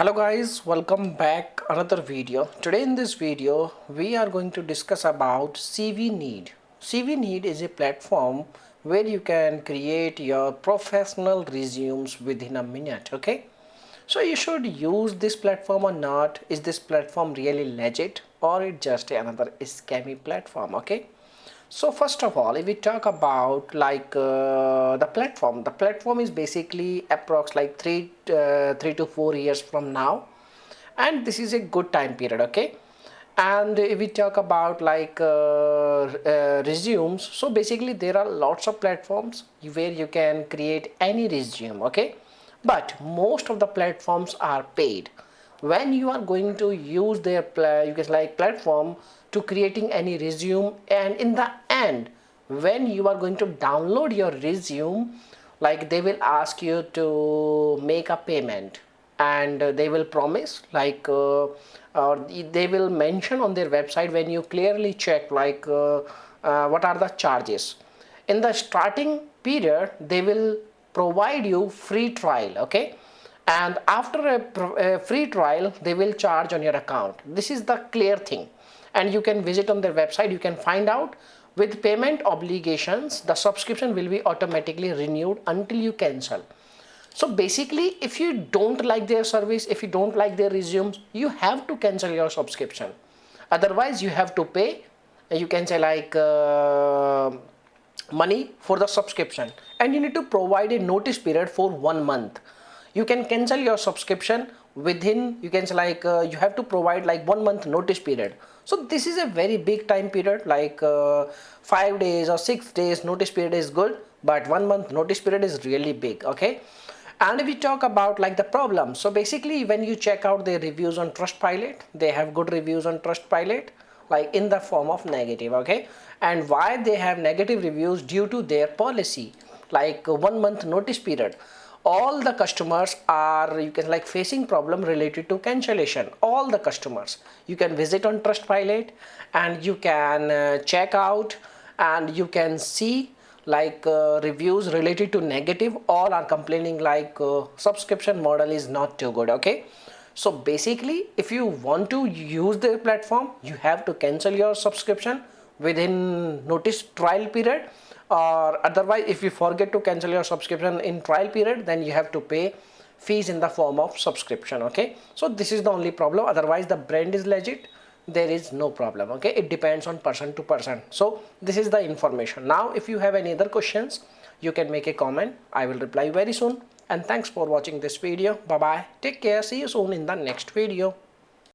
Hello guys, welcome back another video. Today in this video we are going to discuss about Cvneed. Cvneed is a platform where you can create your professional resumes within a minute. Okay, so you should use this platform or not. Is this platform really legit or it just another scammy platform? Okay, so first of all, if we talk about the platform is basically approx like 3 to 4 years from now, and this is a good time period. Okay, and if we talk about resumes, so basically there are lots of platforms where you can create any resume. Okay, but most of the platforms are paid. When you are going to use their platform to creating any resume, and in the end when you are going to download your resume, like they will ask you to make a payment, and they will promise or they will mention on their website when you clearly check what are the charges. In the starting period they will provide you free trial. Okay, and after a free trial they will charge on your account. This is the clear thing, and you can visit on their website. You can find out with payment obligations the subscription will be automatically renewed until you cancel. So basically if you don't like their service, if you don't like their resumes, you have to cancel your subscription. Otherwise you have to pay, you can say money for the subscription, and you need to provide a notice period for 1 month. You can cancel your subscription within, you can say you have to provide like 1 month notice period. So this is a very big time period, 5 days or 6 days notice period is good, but 1 month notice period is really big. Okay, and if we talk about like the problem, so basically when you check out their reviews on Trustpilot, they have good reviews on Trustpilot, like in the form of negative. Okay, and why they have negative reviews? Due to their policy, 1 month notice period. All the customers are, you can facing problem related to cancellation. All the customers, you can visit on Trustpilot and you can check out, and you can see reviews related to negative. All are complaining subscription model is not too good. Okay, so basically if you want to use their platform, you have to cancel your subscription within notice trial period, or otherwise if you forget to cancel your subscription in trial period, then you have to pay fees in the form of subscription. Okay, so this is the only problem. Otherwise the brand is legit, there is no problem. Okay, it depends on person to person. So this is the information. Now if you have any other questions, you can make a comment. I will reply very soon, and thanks for watching this video. Bye bye, take care, see you soon in the next video.